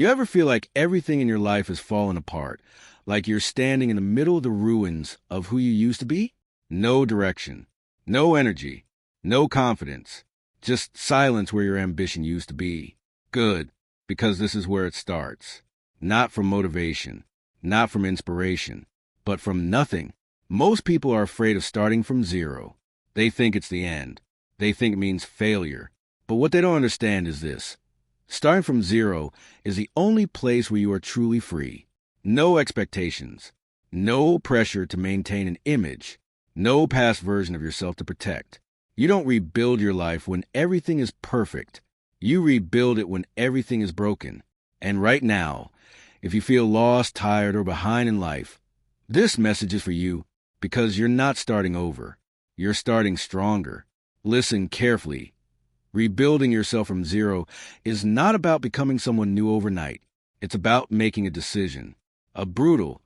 You ever feel like everything in your life has fallen apart, like you're standing in the middle of the ruins of who you used to be? No direction, no energy, no confidence, just silence where your ambition used to be. Good, because this is where it starts. Not from motivation, not from inspiration, but from nothing. Most people are afraid of starting from zero. They think it's the end. They think it means failure. But what they don't understand is this. Starting from zero is the only place where you are truly free. No expectations, no pressure to maintain an image, no past version of yourself to protect. You don't rebuild your life when everything is perfect. You rebuild it when everything is broken. And right now, if you feel lost, tired, or behind in life, this message is for you because you're not starting over. You're starting stronger. Listen carefully. Rebuilding yourself from zero is not about becoming someone new overnight. It's about making a decision. A brutal,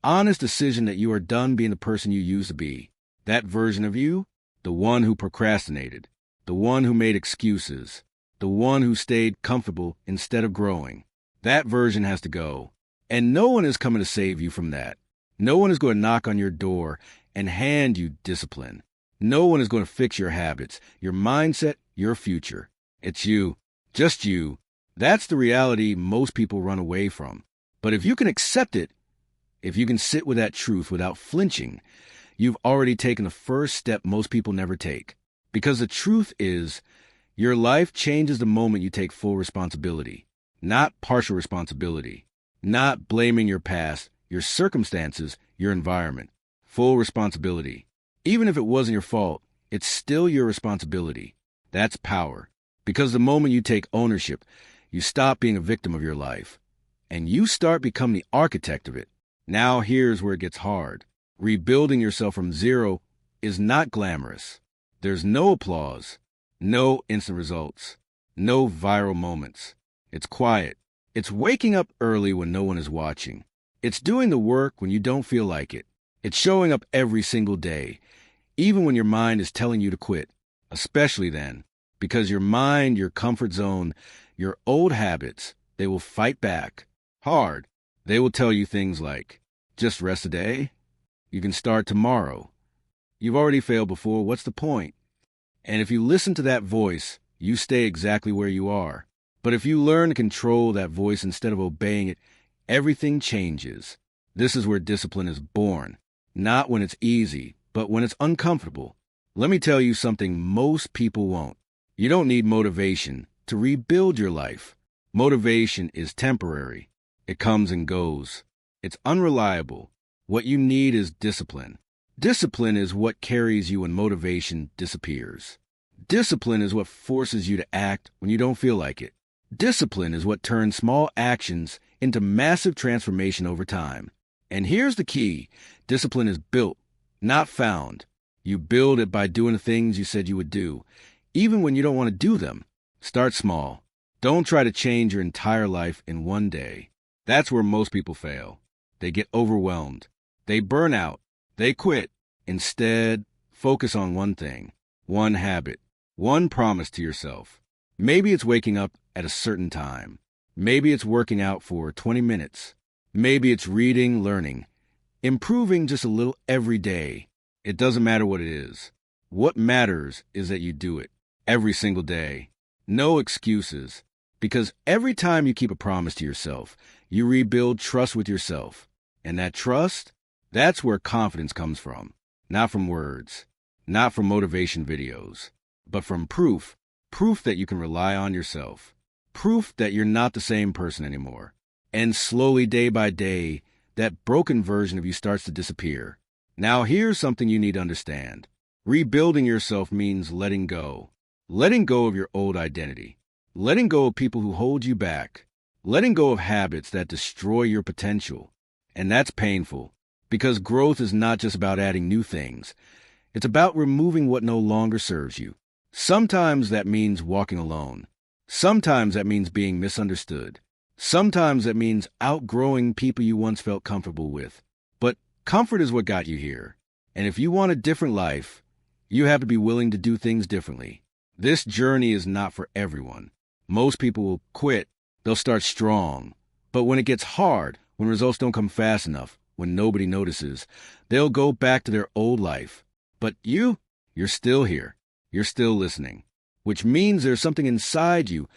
honest decision that you are done being the person you used to be. That version of you, the one who procrastinated, the one who made excuses, the one who stayed comfortable instead of growing. That version has to go. And no one is coming to save you from that. No one is going to knock on your door and hand you discipline. No one is going to fix your habits, your mindset, your future. It's you, just you. That's the reality most people run away from. But if you can accept it, if you can sit with that truth without flinching, you've already taken the first step most people never take. Because the truth is, your life changes the moment you take full responsibility, not partial responsibility, not blaming your past, your circumstances, your environment. Full responsibility. Even if it wasn't your fault, it's still your responsibility. That's power. Because the moment you take ownership, you stop being a victim of your life, and you start becoming the architect of it. Now here's where it gets hard. Rebuilding yourself from zero is not glamorous. There's no applause, no instant results, no viral moments. It's quiet. It's waking up early when no one is watching. It's doing the work when you don't feel like it. It's showing up every single day, even when your mind is telling you to quit, especially then, because your mind, your comfort zone, your old habits, they will fight back hard. They will tell you things like, just rest a day. You can start tomorrow. You've already failed before. What's the point? And if you listen to that voice, you stay exactly where you are. But if you learn to control that voice instead of obeying it, everything changes. This is where discipline is born. Not when it's easy, but when it's uncomfortable. Let me tell you something most people won't. You don't need motivation to rebuild your life. Motivation is temporary. It comes and goes. It's unreliable. What you need is discipline. Discipline is what carries you when motivation disappears. Discipline is what forces you to act when you don't feel like it. Discipline is what turns small actions into massive transformation over time. And here's the key. Discipline is built, not found. You build it by doing the things you said you would do, even when you don't want to do them. Start small. Don't try to change your entire life in one day. That's where most people fail. They get overwhelmed. They burn out. They quit. Instead, focus on one thing, one habit, one promise to yourself. Maybe it's waking up at a certain time. Maybe it's working out for 20 minutes. Maybe it's reading, learning, improving just a little every day. It doesn't matter what it is. What matters is that you do it every single day. No excuses. Because every time you keep a promise to yourself, you rebuild trust with yourself. And that trust, that's where confidence comes from. Not from words, not from motivation videos, but from proof. Proof that you can rely on yourself. Proof that you're not the same person anymore. And slowly, day by day, that broken version of you starts to disappear. Now here's something you need to understand. Rebuilding yourself means letting go. Letting go of your old identity. Letting go of people who hold you back. Letting go of habits that destroy your potential. And that's painful, because growth is not just about adding new things. It's about removing what no longer serves you. Sometimes that means walking alone. Sometimes that means being misunderstood. Sometimes that means outgrowing people you once felt comfortable with. But comfort is what got you here. And if you want a different life, you have to be willing to do things differently. This journey is not for everyone. Most people will quit. They'll start strong, But when it gets hard, when results don't come fast enough, when nobody notices, they'll go back to their old life. But you're still here. You're still listening, which means there's something inside you,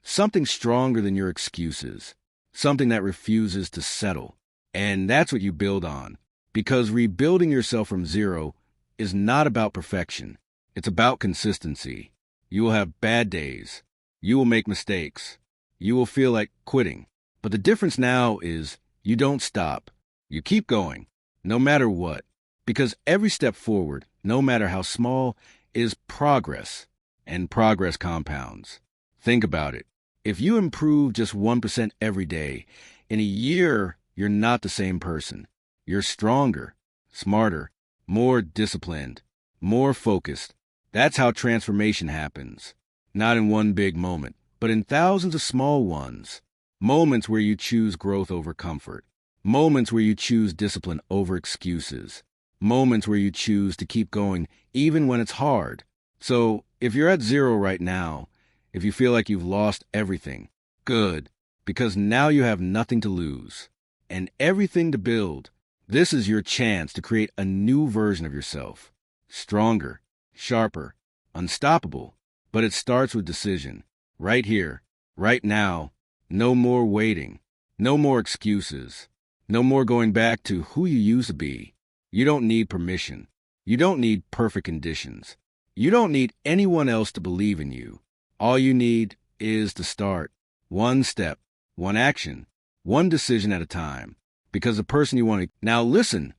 something stronger than your excuses, something that refuses to settle. And that's what you build on. Because rebuilding yourself from zero is not about perfection. It's about consistency. You will have bad days. You will make mistakes. You will feel like quitting. But the difference now is you don't stop. You keep going, no matter what. Because every step forward, no matter how small, is progress. And progress compounds. Think about it. If you improve just 1% every day, in a year, you're not the same person. You're stronger, smarter, more disciplined, more focused. That's how transformation happens. Not in one big moment, but in thousands of small ones. Moments where you choose growth over comfort. Moments where you choose discipline over excuses. Moments where you choose to keep going even when it's hard. So, if you're at zero right now, if you feel like you've lost everything, good, because now you have nothing to lose and everything to build. This is your chance to create a new version of yourself. Stronger, sharper, unstoppable. But it starts with decision. Right here, right now. No more waiting. No more excuses. No more going back to who you used to be. You don't need permission. You don't need perfect conditions. You don't need anyone else to believe in you. All you need is to start. One step, one action, one decision at a time. Because the person you want to... Now listen,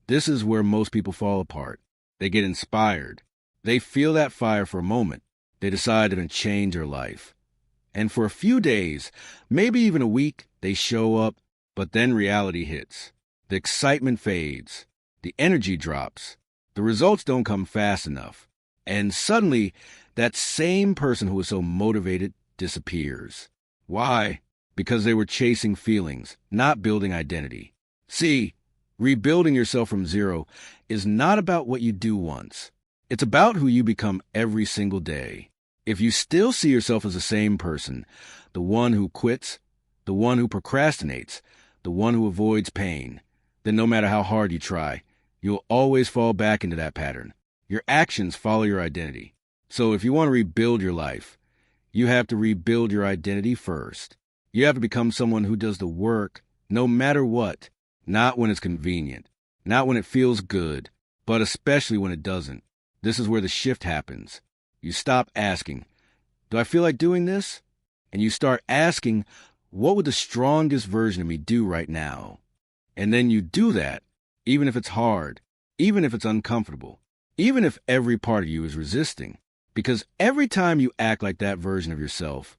this is where most people fall apart. They get inspired. They feel that fire for a moment. They decide to change their life. And for a few days, maybe even a week, they show up, but then reality hits. The excitement fades. The energy drops. The results don't come fast enough. And suddenly, that same person who was so motivated disappears. Why? Because they were chasing feelings, not building identity. See, rebuilding yourself from zero is not about what you do once. It's about who you become every single day. If you still see yourself as the same person, the one who quits, the one who procrastinates, the one who avoids pain, then no matter how hard you try, you'll always fall back into that pattern. Your actions follow your identity. So if you want to rebuild your life, you have to rebuild your identity first. You have to become someone who does the work no matter what, not when it's convenient, not when it feels good, but especially when it doesn't. This is where the shift happens. You stop asking, do I feel like doing this? And you start asking, what would the strongest version of me do right now? And then you do that, even if it's hard, even if it's uncomfortable, even if every part of you is resisting. Because every time you act like that version of yourself,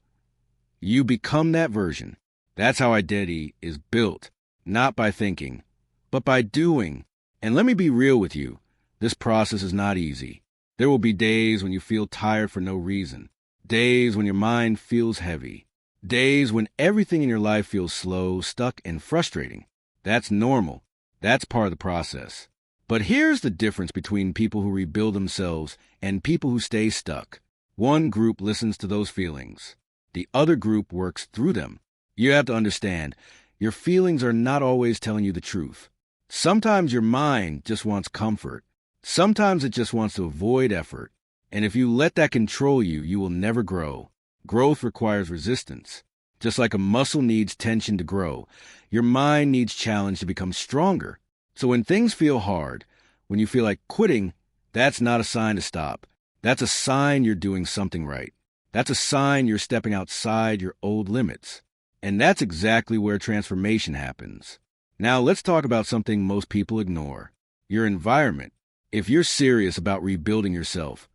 you become that version. That's how identity is built, not by thinking, but by doing. And let me be real with you, this process is not easy. There will be days when you feel tired for no reason, days when your mind feels heavy, days when everything in your life feels slow, stuck, and frustrating. That's normal. That's part of the process. But here's the difference between people who rebuild themselves and people who stay stuck. One group listens to those feelings. The other group works through them. You have to understand, your feelings are not always telling you the truth. Sometimes your mind just wants comfort. Sometimes it just wants to avoid effort. And if you let that control you, you will never grow. Growth requires resistance. Just like a muscle needs tension to grow, your mind needs challenge to become stronger. So when things feel hard, when you feel like quitting, that's not a sign to stop. That's a sign you're doing something right. That's a sign you're stepping outside your old limits. And that's exactly where transformation happens. Now let's talk about something most people ignore. Your environment. If you're serious about rebuilding yourself,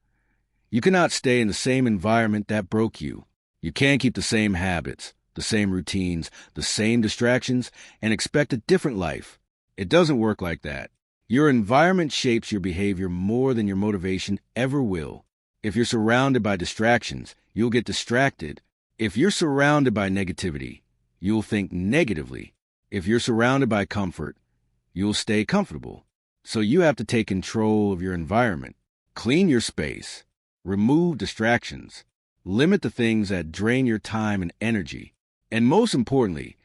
you cannot stay in the same environment that broke you. You can't keep the same habits, the same routines, the same distractions, and expect a different life. It doesn't work like that. Your environment shapes your behavior more than your motivation ever will. If you're surrounded by distractions, you'll get distracted. If you're surrounded by negativity, you'll think negatively. If you're surrounded by comfort, you'll stay comfortable. So you have to take control of your environment. Clean your space. Remove distractions. Limit the things that drain your time and energy. And most importantly,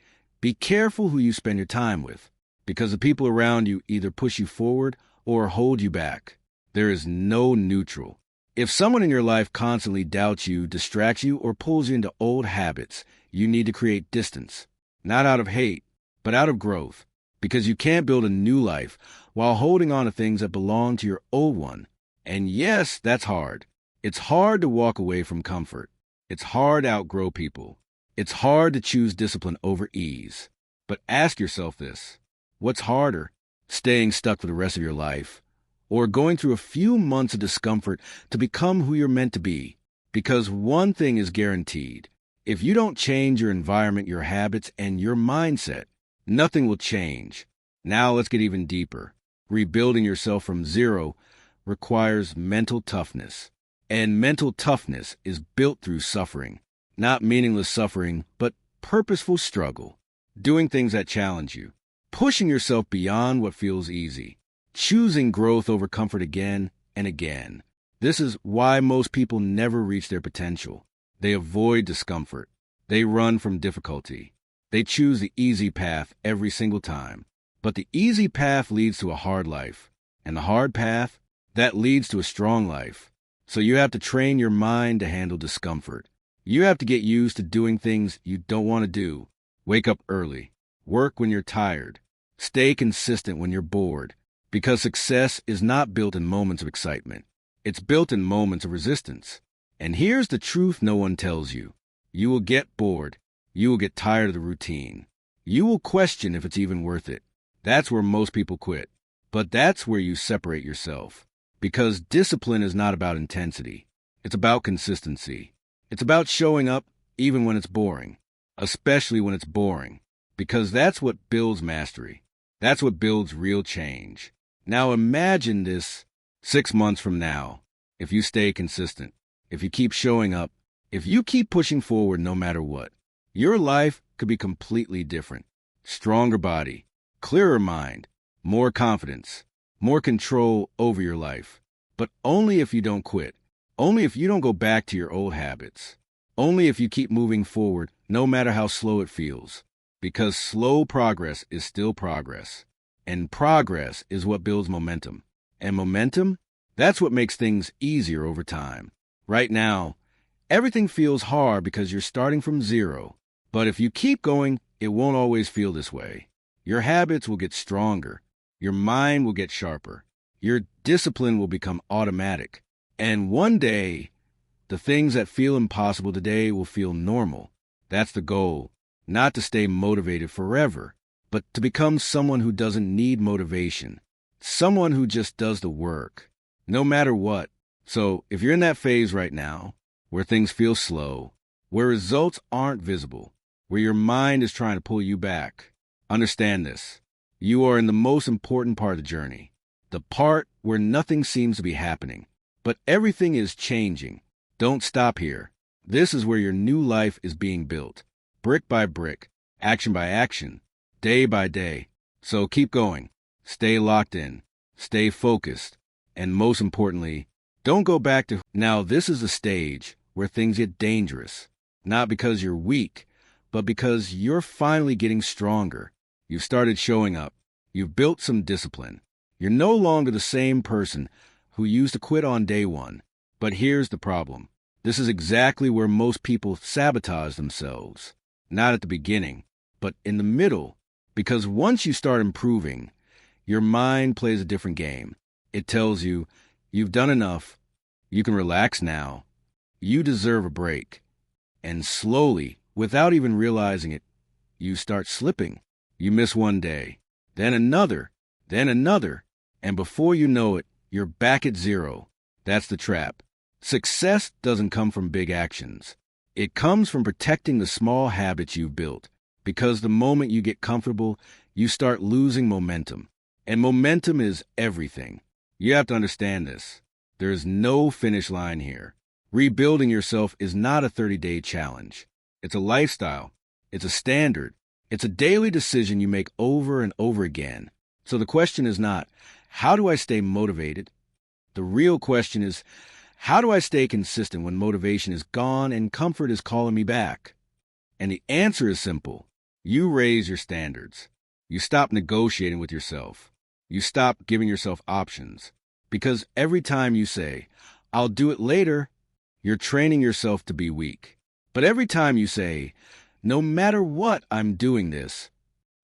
Be careful who you spend your time with, because the people around you either push you forward or hold you back. There is no neutral. If someone in your life constantly doubts you, distracts you, or pulls you into old habits, you need to create distance. Not out of hate, but out of growth. Because you can't build a new life while holding on to things that belong to your old one. And yes, that's hard. It's hard to walk away from comfort. It's hard to outgrow people. It's hard to choose discipline over ease. But ask yourself this: what's harder, staying stuck for the rest of your life, or going through a few months of discomfort to become who you're meant to be? Because one thing is guaranteed: if you don't change your environment, your habits, and your mindset, nothing will change. Now let's get even deeper. Rebuilding yourself from zero requires mental toughness. And mental toughness is built through suffering. Not meaningless suffering, but purposeful struggle. Doing things that challenge you. Pushing yourself beyond what feels easy. Choosing growth over comfort again and again. This is why most people never reach their potential. They avoid discomfort. They run from difficulty. They choose the easy path every single time. But the easy path leads to a hard life. And the hard path, that leads to a strong life. So you have to train your mind to handle discomfort. You have to get used to doing things you don't want to do. Wake up early. Work when you're tired. Stay consistent when you're bored. Because success is not built in moments of excitement. It's built in moments of resistance. And here's the truth no one tells you. You will get bored. You will get tired of the routine. You will question if it's even worth it. That's where most people quit. But that's where you separate yourself. Because discipline is not about intensity. It's about consistency. It's about showing up even when it's boring. Especially when it's boring. Because that's what builds mastery. That's what builds real change. Now imagine this 6 months from now. If you stay consistent, if you keep showing up, if you keep pushing forward no matter what, your life could be completely different. Stronger body, clearer mind, more confidence, more control over your life. But only if you don't quit. Only if you don't go back to your old habits. Only if you keep moving forward, no matter how slow it feels. Because slow progress is still progress. And progress is what builds momentum. And momentum, that's what makes things easier over time. Right now, everything feels hard because you're starting from zero. But if you keep going, it won't always feel this way. Your habits will get stronger. Your mind will get sharper. Your discipline will become automatic. And one day, the things that feel impossible today will feel normal. That's the goal. Not to stay motivated forever, but to become someone who doesn't need motivation. Someone who just does the work, no matter what. So if you're in that phase right now, where things feel slow, where results aren't visible, where your mind is trying to pull you back, understand this. You are in the most important part of the journey. The part where nothing seems to be happening, but everything is changing. Don't stop here. This is where your new life is being built. Brick by brick, action by action, day by day. So keep going. Stay locked in. Stay focused. And most importantly, don't go back to... Now, this is a stage where things get dangerous. Not because you're weak, but because you're finally getting stronger. You've started showing up. You've built some discipline. You're no longer the same person who used to quit on day one. But here's the problem. This is exactly where most people sabotage themselves. Not at the beginning, but in the middle. Because once you start improving, your mind plays a different game. It tells you, you've done enough. You can relax now. You deserve a break. And slowly, without even realizing it, you start slipping. You miss one day, then another, and before you know it, you're back at zero. That's the trap. Success doesn't come from big actions. It comes from protecting the small habits you've built. Because the moment you get comfortable, you start losing momentum. And momentum is everything. You have to understand this. There is no finish line here. Rebuilding yourself is not a 30-day challenge. It's a lifestyle. It's a standard. It's a daily decision you make over and over again. So the question is not, how do I stay motivated? The real question is, how do I stay consistent when motivation is gone and comfort is calling me back? And the answer is simple. You raise your standards. You stop negotiating with yourself. You stop giving yourself options. Because every time you say, I'll do it later, you're training yourself to be weak. But every time you say, no matter what, I'm doing this,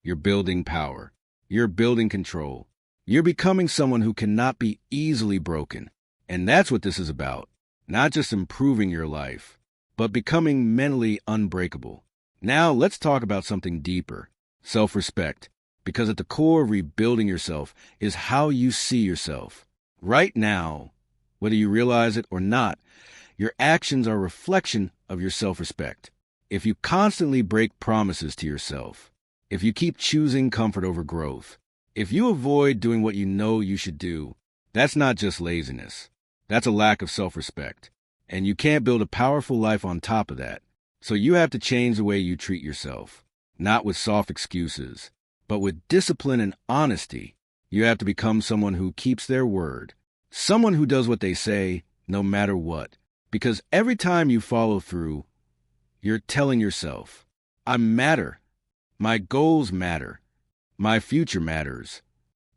you're building power. You're building control. You're becoming someone who cannot be easily broken. And that's what this is about. Not just improving your life, but becoming mentally unbreakable. Now let's talk about something deeper, self-respect. Because at the core of rebuilding yourself is how you see yourself. Right now, whether you realize it or not, your actions are a reflection of your self-respect. If you constantly break promises to yourself, if you keep choosing comfort over growth, if you avoid doing what you know you should do, that's not just laziness. That's a lack of self-respect. And you can't build a powerful life on top of that. So you have to change the way you treat yourself, not with soft excuses, but with discipline and honesty. You have to become someone who keeps their word, someone who does what they say no matter what. Because every time you follow through, you're telling yourself, I matter. My goals matter. My future matters.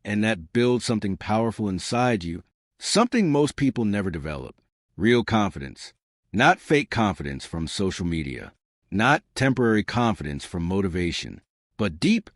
And that builds something powerful inside you, something most people never develop. Real confidence. Not fake confidence from social media. Not temporary confidence from motivation. But deep,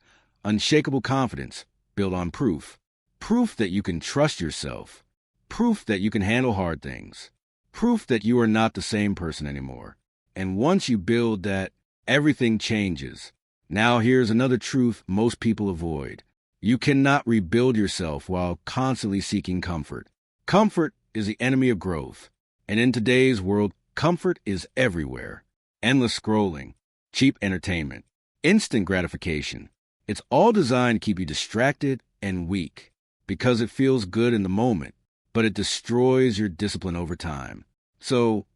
unshakable confidence built on proof. Proof that you can trust yourself. Proof that you can handle hard things. Proof that you are not the same person anymore. And once you build that, everything changes. Now here's another truth most people avoid. You cannot rebuild yourself while constantly seeking comfort. Comfort is the enemy of growth. And in today's world, comfort is everywhere. Endless scrolling, cheap entertainment, instant gratification. It's all designed to keep you distracted and weak because it feels good in the moment, but it destroys your discipline over time. So,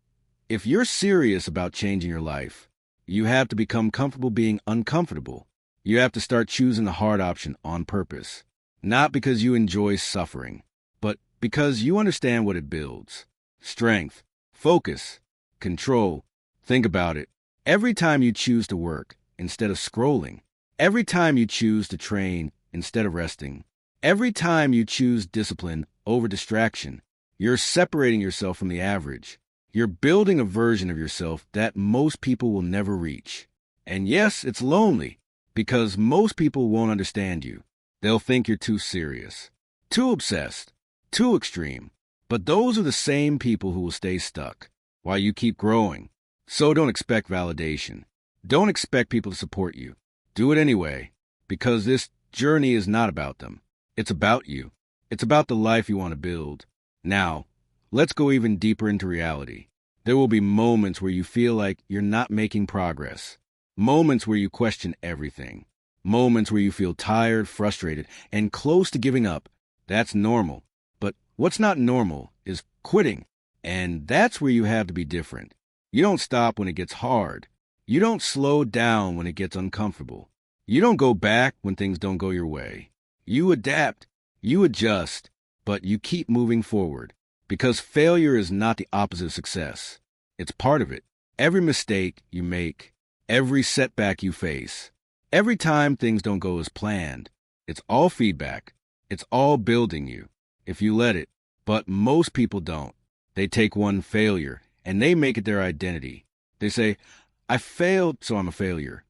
if you're serious about changing your life, you have to become comfortable being uncomfortable. You have to start choosing the hard option on purpose, not because you enjoy suffering, but because you understand what it builds. Strength, focus, control. Think about it. Every time you choose to work instead of scrolling, every time you choose to train instead of resting, every time you choose discipline over distraction, you're separating yourself from the average. You're building a version of yourself that most people will never reach. And yes, it's lonely because most people won't understand you. They'll think you're too serious, too obsessed, too extreme. But those are the same people who will stay stuck while you keep growing. So don't expect validation. Don't expect people to support you. Do it anyway, because this journey is not about them. It's about you. It's about the life you want to build. Now, let's go even deeper into reality. There will be moments where you feel like you're not making progress. Moments where you question everything. Moments where you feel tired, frustrated, and close to giving up. That's normal. But what's not normal is quitting. And that's where you have to be different. You don't stop when it gets hard. You don't slow down when it gets uncomfortable. You don't go back when things don't go your way. You adapt. You adjust. But you keep moving forward. Because failure is not the opposite of success. It's part of it. Every mistake you make, every setback you face, every time things don't go as planned, it's all feedback. It's all building you, if you let it. But most people don't. They take one failure, and they make it their identity. They say, I failed, so I'm a failure.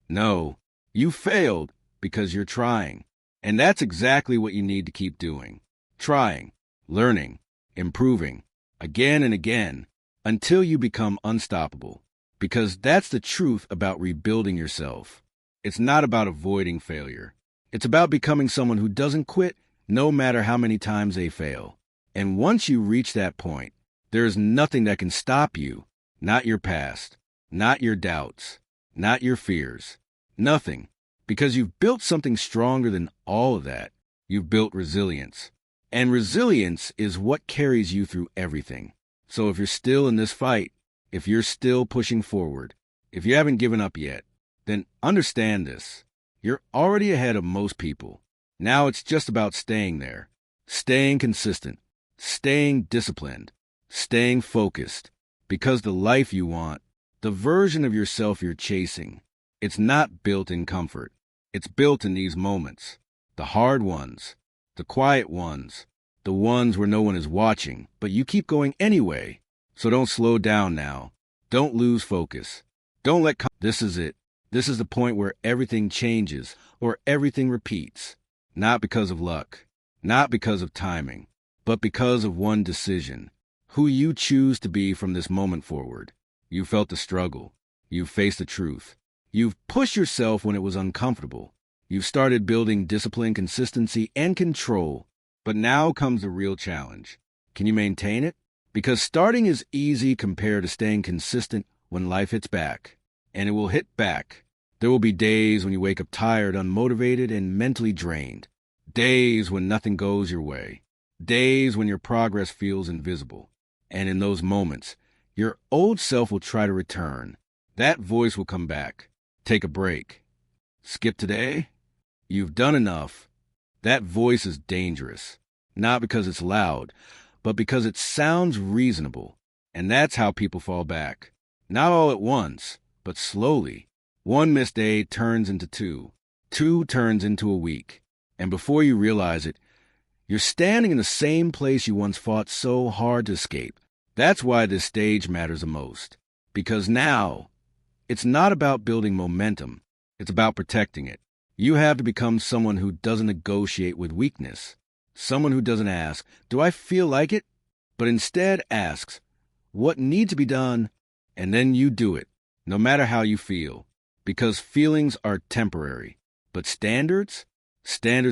No, you failed because you're trying. And that's exactly what you need to keep doing. Trying, learning, improving, again and again, until you become unstoppable. Because that's the truth about rebuilding yourself. It's not about avoiding failure. It's about becoming someone who doesn't quit no matter how many times they fail. And once you reach that point, there is nothing that can stop you. Not your past, not your doubts, not your fears. Nothing. Because you've built something stronger than all of that. You've built resilience. And resilience is what carries you through everything. So if you're still in this fight, if you're still pushing forward, if you haven't given up yet, then understand this. You're already ahead of most people. Now it's just about staying there, staying consistent, staying disciplined, staying focused. Because the life you want, the version of yourself you're chasing, It's not built in comfort. It's built in these moments. The hard ones, the quiet ones, the ones where no one is watching, but you keep going anyway. So don't slow down now. Don't lose focus. Don't let... This is it. This is the point where everything changes or everything repeats. Not because of luck, not because of timing, but because of one decision. Who you choose to be from this moment forward. You felt the struggle. You've faced the truth. You've pushed yourself when it was uncomfortable. You've started building discipline, consistency, and control. But now comes the real challenge. Can you maintain it? Because starting is easy compared to staying consistent when life hits back. And it will hit back. There will be days when you wake up tired, unmotivated, and mentally drained. Days when nothing goes your way. Days when your progress feels invisible. And in those moments, your old self will try to return. That voice will come back. Take a break. Skip today? You've done enough. That voice is dangerous. Not because it's loud, but because it sounds reasonable. And that's how people fall back. Not all at once, but slowly. One missed day turns into two. Two turns into a week. And before you realize it, you're standing in the same place you once fought so hard to escape. That's why this stage matters the most. Because now, it's not about building momentum. It's about protecting it. You have to become someone who doesn't negotiate with weakness. Someone who doesn't ask, do I feel like it? But instead asks, what needs to be done? And then you do it, no matter how you feel. Because feelings are temporary. But standards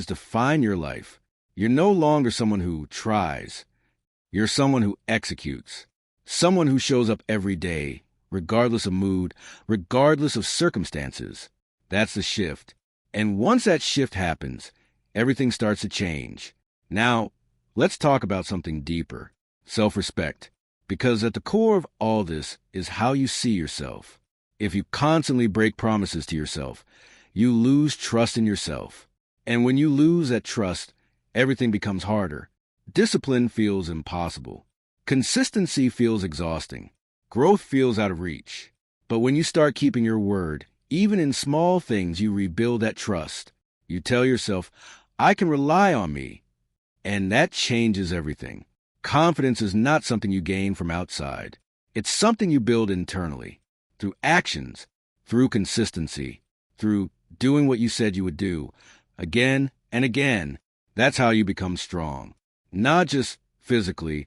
define your life. You're no longer someone who tries. You're someone who executes. Someone who shows up every day, regardless of mood, regardless of circumstances. That's the shift. And once that shift happens, everything starts to change. Now, let's talk about something deeper. Self-respect. Because at the core of all this is how you see yourself. If you constantly break promises to yourself, you lose trust in yourself. And when you lose that trust, everything becomes harder. Discipline feels impossible. Consistency feels exhausting. Growth feels out of reach. But when you start keeping your word, even in small things, you rebuild that trust. You tell yourself, I can rely on me. And that changes everything. Confidence is not something you gain from outside. It's something you build internally. Through actions, through consistency, through doing what you said you would do, again and again. That's how you become strong. Not just physically,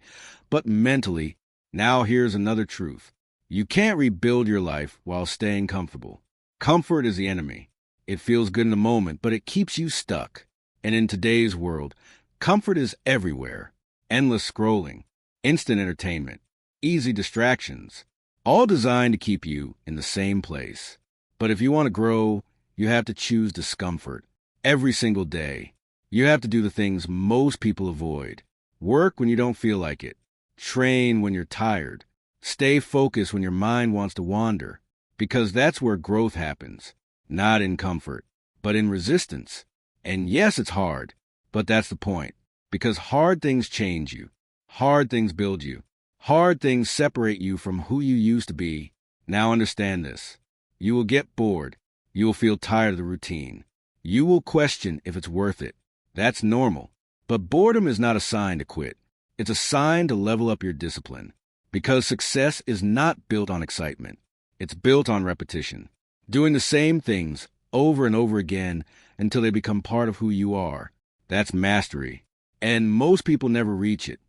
but mentally. Now here's another truth. You can't rebuild your life while staying comfortable. Comfort is the enemy. It feels good in the moment, but it keeps you stuck. And in today's world, comfort is everywhere. Endless scrolling, instant entertainment, easy distractions, all designed to keep you in the same place. But if you want to grow, you have to choose discomfort every single day. You have to do the things most people avoid. Work when you don't feel like it. Train when you're tired. Stay focused when your mind wants to wander. Because that's where growth happens. Not in comfort, but in resistance. And yes, it's hard, but that's the point. Because hard things change you. Hard things build you. Hard things separate you from who you used to be. Now understand this. You will get bored. You will feel tired of the routine. You will question if it's worth it. That's normal. But boredom is not a sign to quit. It's a sign to level up your discipline. Because success is not built on excitement. It's built on repetition. Doing the same things over and over again until they become part of who you are. That's mastery. And most people never reach it.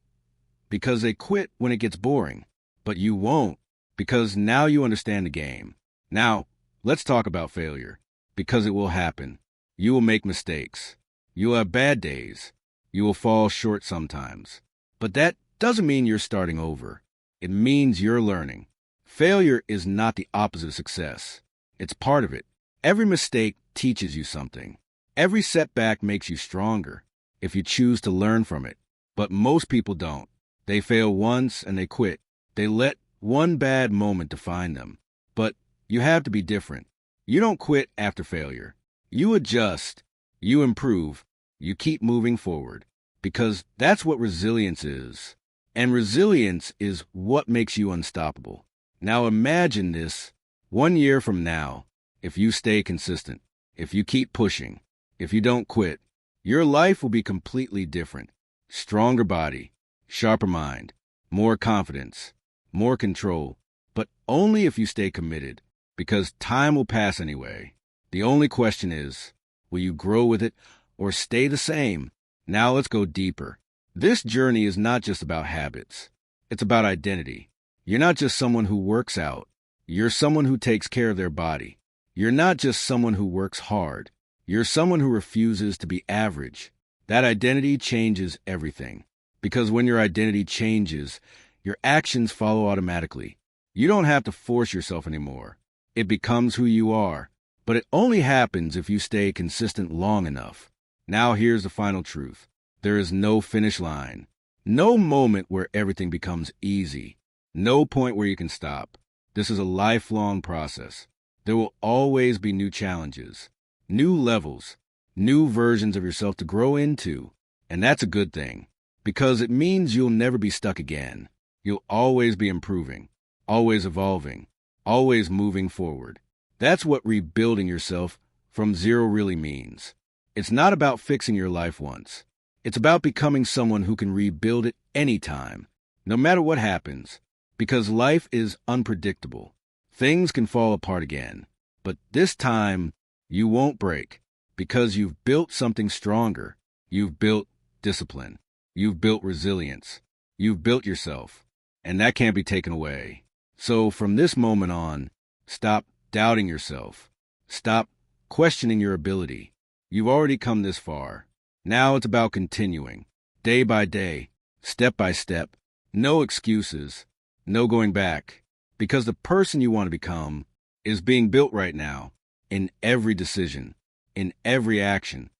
Because they quit when it gets boring. But you won't. Because now you understand the game. Now, let's talk about failure. Because it will happen. You will make mistakes. You will have bad days. You will fall short sometimes. But that doesn't mean you're starting over. It means you're learning. Failure is not the opposite of success. It's part of it. Every mistake teaches you something. Every setback makes you stronger if you choose to learn from it. But most people don't. They fail once and they quit. They let one bad moment define them. But you have to be different. You don't quit after failure. You adjust. You improve. You keep moving forward. Because that's what resilience is. And resilience is what makes you unstoppable. Now imagine this. 1 year from now, if you stay consistent, if you keep pushing, if you don't quit, your life will be completely different. Stronger body, sharper mind, more confidence, more control, but only if you stay committed, because time will pass anyway. The only question is, will you grow with it or stay the same? Now let's go deeper. This journey is not just about habits. It's about identity. You're not just someone who works out. You're someone who takes care of their body. You're not just someone who works hard. You're someone who refuses to be average. That identity changes everything. Because when your identity changes, your actions follow automatically. You don't have to force yourself anymore. It becomes who you are. But it only happens if you stay consistent long enough. Now here's the final truth. There is no finish line. No moment where everything becomes easy. No point where you can stop. This is a lifelong process. There will always be new challenges, new levels, new versions of yourself to grow into. And that's a good thing, because it means you'll never be stuck again. You'll always be improving, always evolving, always moving forward. That's what rebuilding yourself from zero really means. It's not about fixing your life once. It's about becoming someone who can rebuild it anytime, no matter what happens, because life is unpredictable. Things can fall apart again, but this time you won't break because you've built something stronger. You've built discipline. You've built resilience. You've built yourself, and that can't be taken away. So from this moment on, stop doubting yourself. Stop questioning your ability. You've already come this far. Now it's about continuing, day by day, step by step. No excuses, no going back, because the person you want to become is being built right now, in every decision, in every action,